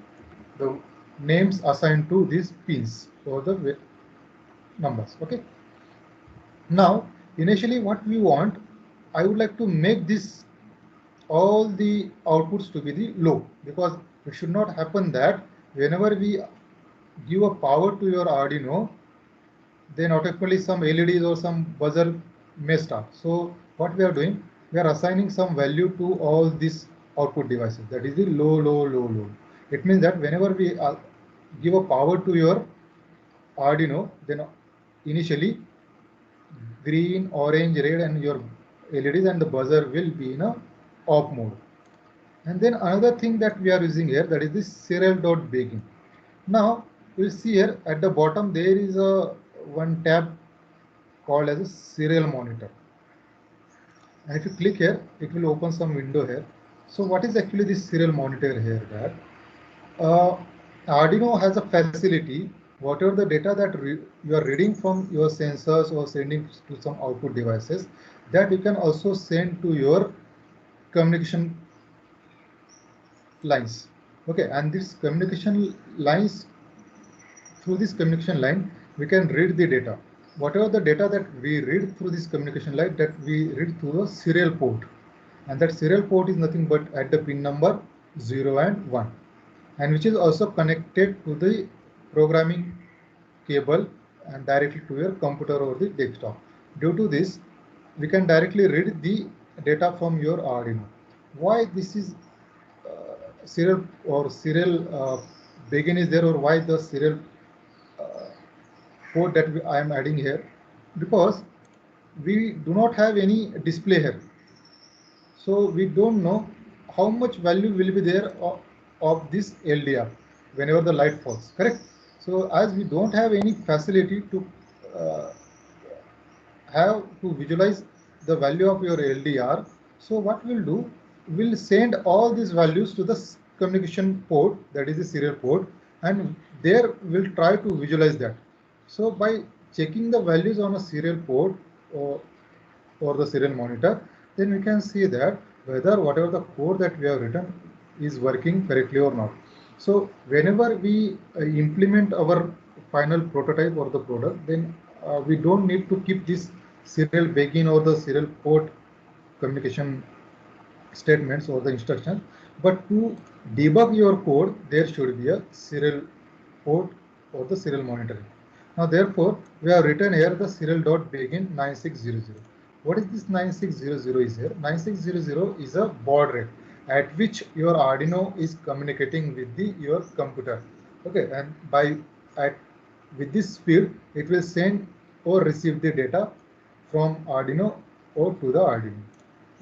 names assigned to these pins for the numbers. Okay. Now, initially what we want, I would like to make this all the outputs to be the low, because it should not happen that whenever we give a power to your Arduino, then automatically some LEDs or some buzzer may start. So what we are doing, we are assigning some value to all these output devices. That is the low, low, low, low. It means that whenever we give a power to your Arduino, then initially green, orange, red, and your LEDs and the buzzer will be in a off mode. And then another thing that we are using here, that is this serial.begin. Now you will see here at the bottom there is a one tab called as a serial monitor. And if you click here, it will open some window here. So what is actually this serial monitor here? That Arduino has a facility, whatever the data that you are reading from your sensors or sending to some output devices, that you can also send to your communication lines. Okay, and this communication lines, through this communication line, we can read the data. Whatever the data that we read through this communication line, that we read through a serial port. And that serial port is nothing but at the pin number 0 and 1. And which is also connected to the programming cable and directly to your computer or the desktop. Due to this, we can directly read the data from your Arduino. Why this is serial or serial begin is there, or why the serial code that I am adding here? Because we do not have any display here. So we don't know how much value will be there of this LDR whenever the light falls, correct? So as we don't have any facility to have to visualize the value of your LDR, so what we'll do, we'll send all these values to the communication port, that is the serial port, and there we'll try to visualize that. So by checking the values on a serial port, or or the serial monitor, then we can see that whether whatever the code that we have written is working correctly or not. So whenever we implement our final prototype or the product, then we don't need to keep this serial begin or the serial port communication statements or the instructions, but to debug your code, there should be a serial port or the serial monitoring. Now, therefore, we have written here the serial.begin 9600. What is this 9600 is here? 9600 is a baud rate at which your Arduino is communicating with your computer. Okay, and with this speed, it will send or receive the data from Arduino or to the Arduino.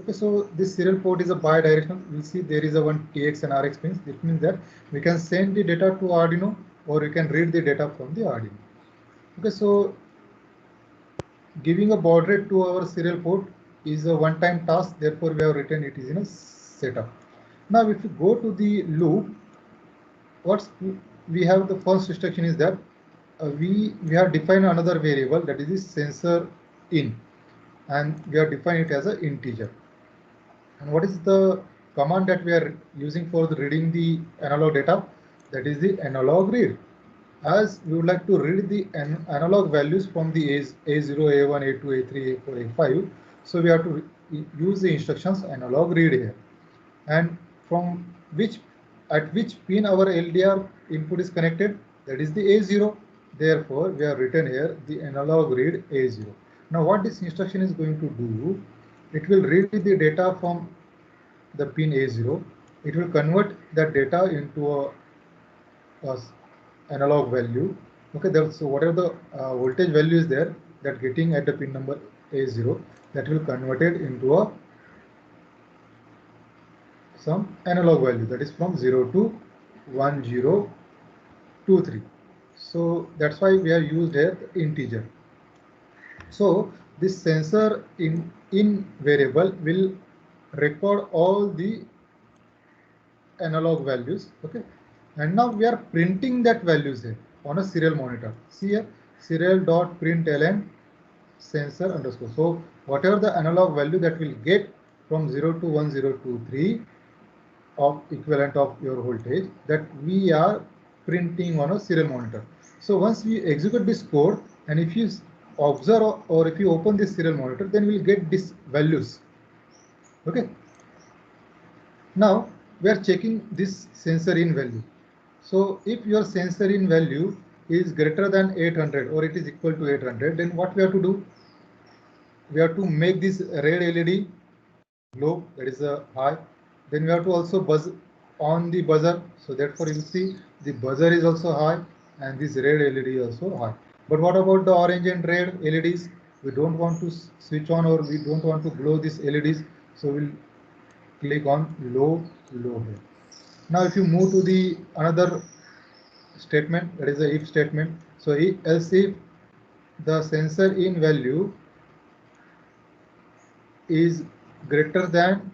Okay, so this serial port is a bi-directional. We'll see there is a one TX and RX pins. It means that we can send the data to Arduino or we can read the data from the Arduino. Okay, so giving a baud rate to our serial port is a one-time task. Therefore, we have written it is in a setup. Now, if you go to the loop, we have the first instruction is that we have defined another variable, that is the sensor in, and we have defined it as an integer. And what is the command that we are using for reading the analog data? That is the analog read. As we would like to read the analog values from the A0, A1, A2, A3, A4, A5. So we have to use the instructions analog read here. And from at which pin our LDR input is connected? That is the A0. Therefore, we have written here the analog read A0. Now, what this instruction is going to do? It will read the data from the pin A0. It will convert that data into a analog value. Okay, so whatever the voltage value is there that getting at the pin number A0, that will convert it into some analog value, that is from 0 to 1023. So that's why we have used here the integer. So this sensor in variable will record all the analog values. Okay, and now we are printing that values here on a serial monitor. See here, serial.println sensor underscore. So whatever the analog value that will get from 0 to 1023 of equivalent of your voltage, that we are printing on a serial monitor. So once we execute this code, and if you observe or if you open this serial monitor, then we'll get these values. Okay. Now we are checking this sensor in value. So if your sensor in value is greater than 800 or it is equal to 800, then what we have to do? We have to make this red LED glow, that is a high. Then we have to also buzz on the buzzer. So therefore you see the buzzer is also high and this red LED is also high. But what about the orange and red LEDs? We don't want to switch on or we don't want to glow these LEDs. So we'll click on low here. Now if you move to the another statement, that is the if statement. So else if the sensor in value is greater than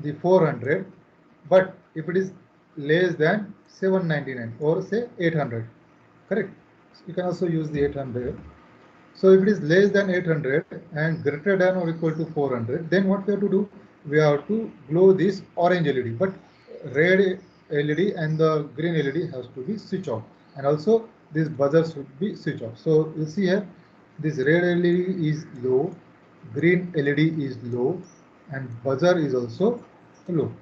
the 400, but if it is less than 799 or say 800, correct? So you can also use the 800. So if it is less than 800 and greater than or equal to 400, then what we have to do? We have to glow this orange LED, but red LED and the green LED has to be switched off, and also this buzzer should be switched off. So you see here, this red LED is low, green LED is low, and buzzer is also low.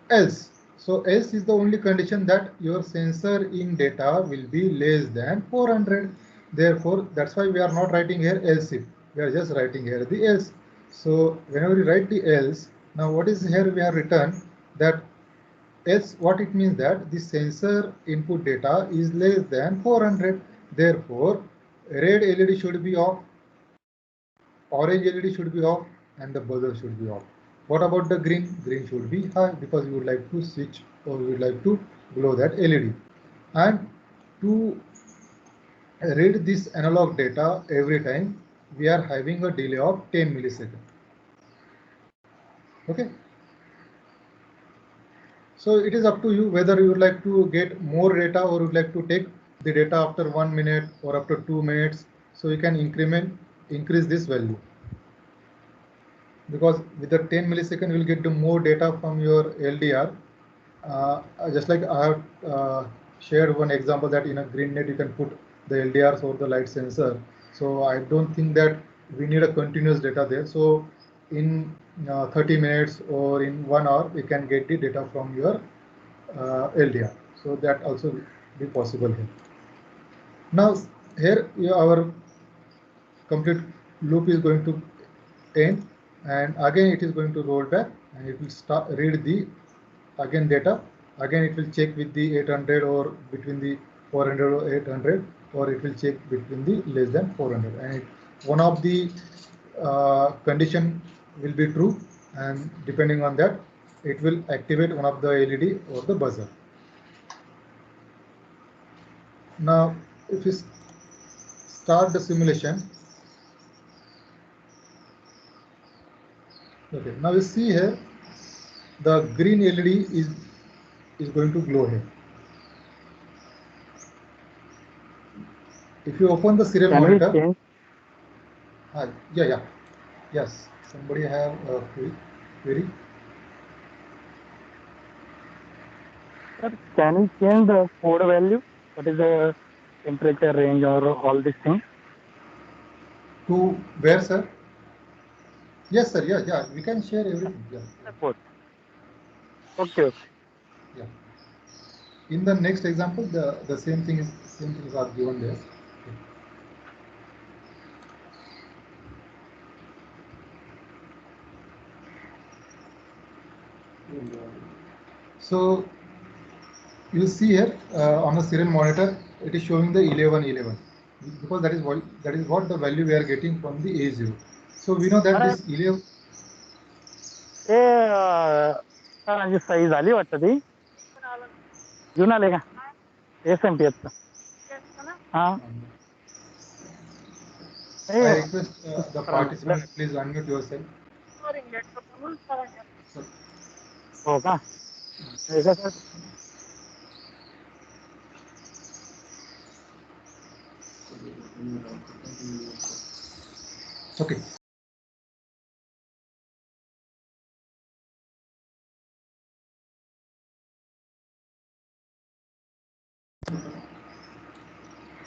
Else, so else is the only condition that your sensor in data will be less than 400. Therefore, that's why we are not writing here else if. We are just writing here the else. So whenever we write the else, now what is here we have written that else, what it means that the sensor input data is less than 400. Therefore, red LED should be off, orange LED should be off, and the buzzer should be off. What about the green? Green should be high because you would like to switch or you would like to glow that LED. And to read this analog data every time, we are having a delay of 10 milliseconds. Okay. So it is up to you whether you would like to get more data or would like to take the data after 1 minute or after 2 minutes. So you can increase this value. because with the 10 millisecond, you will get the more data from your LDR. Just like I have shared one example that in a GreenNet you can put the LDRs or the light sensor. So I don't think that we need a continuous data there. So in 30 minutes or in 1 hour, we can get the data from your LDR. So that also will be possible here. Now here our complete loop is going to end, and again it is going to roll back, and it will start read the again data. Again it will check with the 800 or between the 400 or 800, or it will check between the less than 400, and one of the condition will be true, and depending on that it will activate one of the LED or the buzzer. Now if you start the simulation, okay, now you see here the green LED is going to glow here. If you open the serial monitor, yes, somebody have a query. Sir, can we change the code value? What is the temperature range or all these things? To where, sir? Yes, sir. Yeah. We can share everything. Yeah. Okay. Yeah. In the next example, the same things are given there. So you see here on the serial monitor, it is showing the 1111 because that is what the value we are getting from the A0. So we know that this 11. माझी सही झाली वाटतं ती घेऊन आले का SMP हा I request the participant, please unmute yourself. हो का Okay.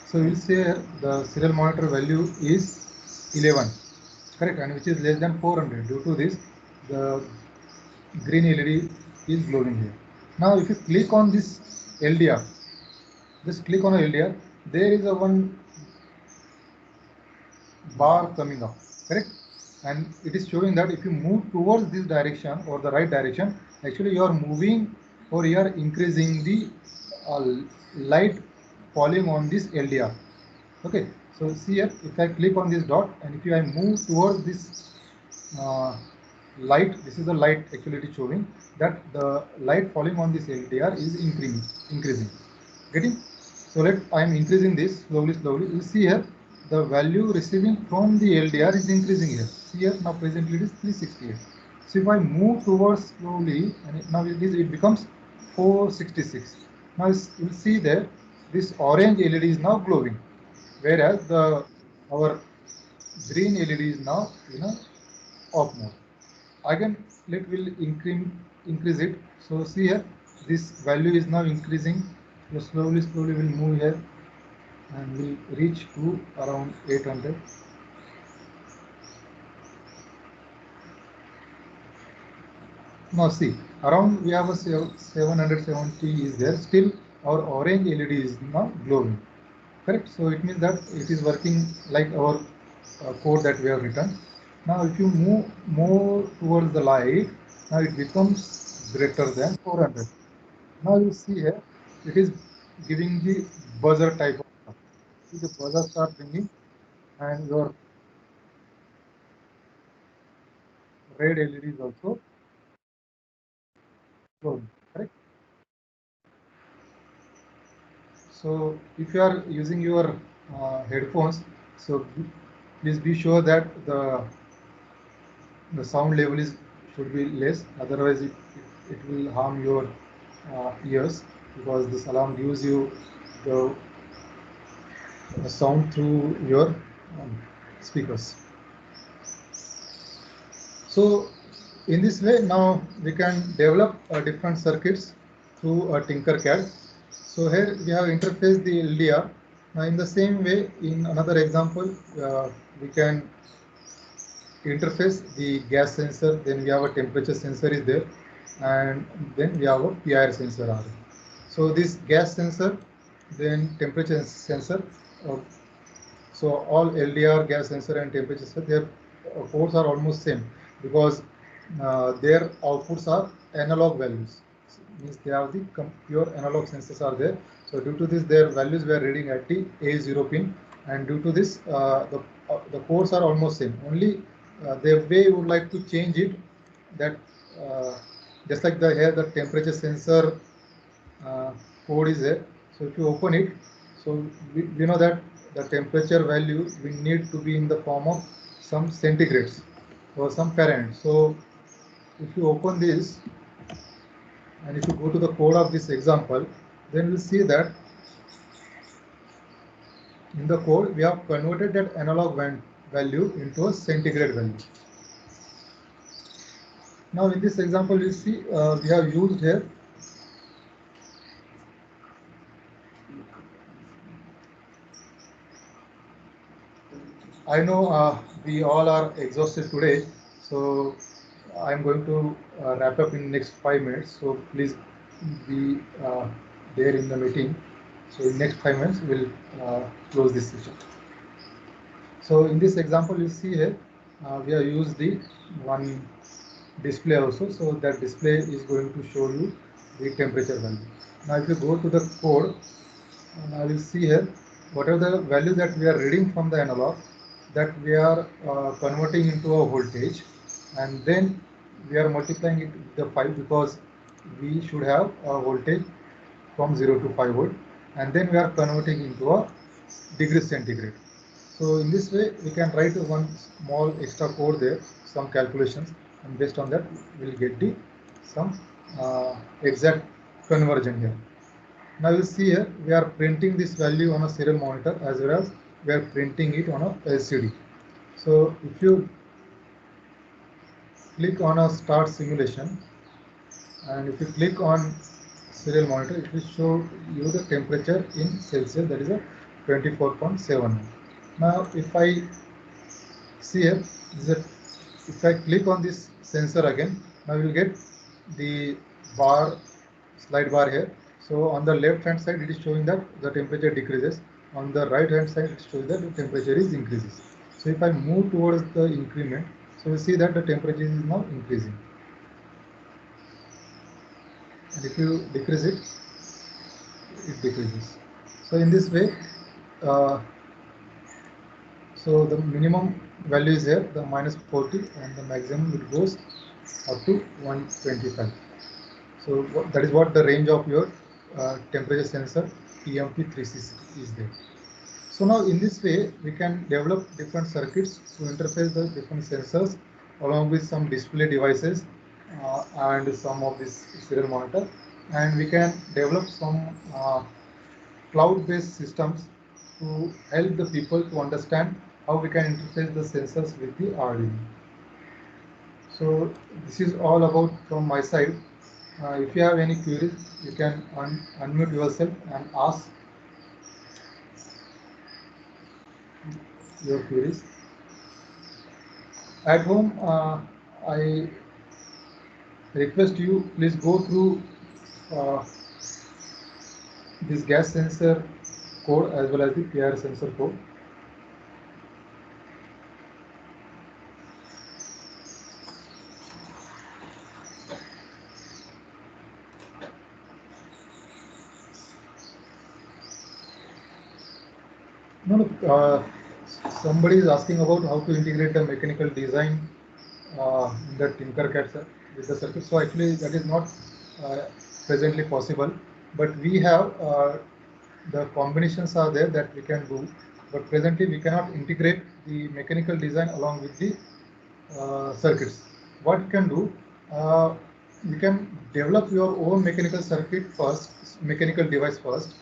So we'll say the serial monitor value is 11, correct, and which is less than 400. Due to this, the green LED is glowing here. Now, if you click on this LDR, just click on a LDR, there is a one bar coming up, correct, and it is showing that if you move towards this direction or the right direction, actually you are moving or you are increasing the light falling on this LDR. Okay, so see here, if I click on this dot and if I move towards this light, this is the light actually it is showing that the light falling on this LDR is increasing. Getting? So I am increasing this slowly. You see here the value receiving from the LDR is increasing here. See here, now presently it is 368. So if I move towards slowly, and now it becomes 466. Now you see there this orange LED is now glowing, whereas our green LED is now off mode. Again, let will increase it. So see here, this value is now increasing. So slowly we'll move here and we'll reach to around 800. Now see, around we have a 770 is there. Still our orange LED is now glowing. Correct. So it means that it is working like our code that we have written. Now if you move more towards the light, now it becomes greater than 400. Now you see here, it is giving the buzzer type of stuff. See the buzzer start ringing and your red LED is also glowing, correct? So if you are using your headphones, so please be sure that the sound level should be less, otherwise it will harm your ears, because this alarm gives you the sound through your speakers. So in this way, now we can develop different circuits through a Tinkercad. So here we have interfaced the LDR. Now in the same way, in another example, we can interface the gas sensor, then we have a temperature sensor is there, and then we have a PIR sensor are there. So this gas sensor, then temperature sensor, uh, so all LDR, gas sensor and temperature sensor, their ports are almost same because their outputs are analog values. Means they have the pure analog sensors are there. So due to this, their values were reading at the A0 pin, and due to this, the ports are almost same. Only the way you would like to change it, that just like the here the temperature sensor code is there. So if you open it, so we know that the temperature value we need to be in the form of some centigrades or some Fahrenheit. So if you open this and if you go to the code of this example, then we'll see that in the code we have converted that analog value into a centigrade value. Now in this example you see we have used here I know we all are exhausted today, so I'm going to wrap up in next 5 minutes. So please be there in the meeting. So in next 5 minutes we'll close this session. So in this example you see here we have used the one display also. So that display is going to show you the temperature value. Now if you go to the code, I will see here whatever the value that we are reading from the analog, that we are converting into a voltage, and then we are multiplying it with the 5 because we should have a voltage from 0 to 5 volt, and then we are converting into a degree centigrade. So in this way we can write one small extra code there, some calculations, and based on that we'll get the some exact conversion here. Now you see here we are printing this value on a serial monitor as well as we are printing it on a LCD. So if you click on a start simulation and if you click on serial monitor, it will show you the temperature in Celsius, that is a 24.7. Now if I see here, if I click on this sensor again, now you will get the slide bar here. So on the left hand side it is showing that the temperature decreases, on the right hand side it shows that the temperature is increases. So if I move towards the increment, so you see that the temperature is now increasing, and if you decrease it, it decreases. So in this way, so the minimum value is here, the minus 40, and the maximum it goes up to 125. So that is what the range of your temperature sensor TMP360 is there. So now in this way we can develop different circuits to interface the different sensors along with some display devices and some of this serial monitor, and we can develop some cloud-based systems to help the people to understand how we can interface the sensors with the Arduino. So this is all about from my side. If you have any queries, you can unmute yourself and ask your queries. At home, I request you please go through this gas sensor code as well as the PIR sensor code. No, somebody is asking about how to integrate the mechanical design in the Tinkercad with the circuit. So actually that is not presently possible, but we have the combinations are there that we can do, but presently we cannot integrate the mechanical design along with the circuits. What you can do, you can develop your own mechanical circuit first, mechanical device first,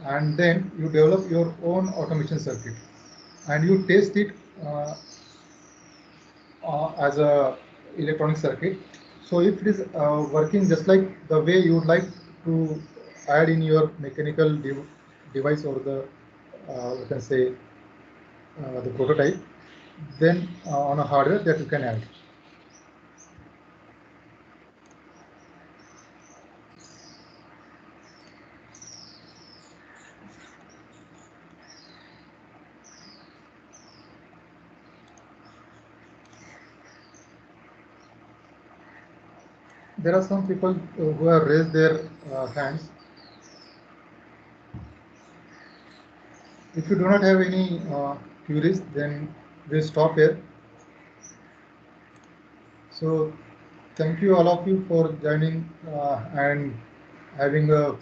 and then you develop your own automation circuit, and you test it as a electronic circuit. So if it is working just like the way you would like to add in your mechanical device or the you can say the prototype, then on a hardware that you can add. There are some people who have raised their hands. If you do not have any queries, then we'll stop here. So thank you all of you for joining and having a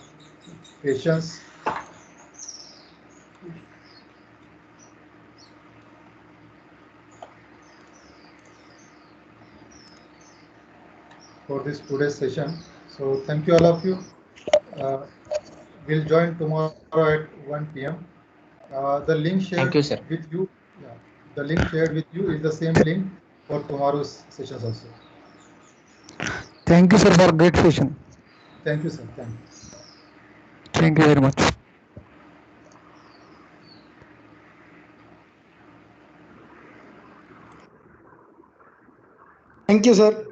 patience. For this today's session. So thank you all of you. We'll join tomorrow at 1 p.m. The link shared Thank you, sir. with you, yeah, the link shared with you is the same link for tomorrow's sessions also. Thank you, sir, for great session. Thank you, sir. Thank you. Thank you very much. Thank you, sir.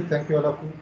Thank you all of you.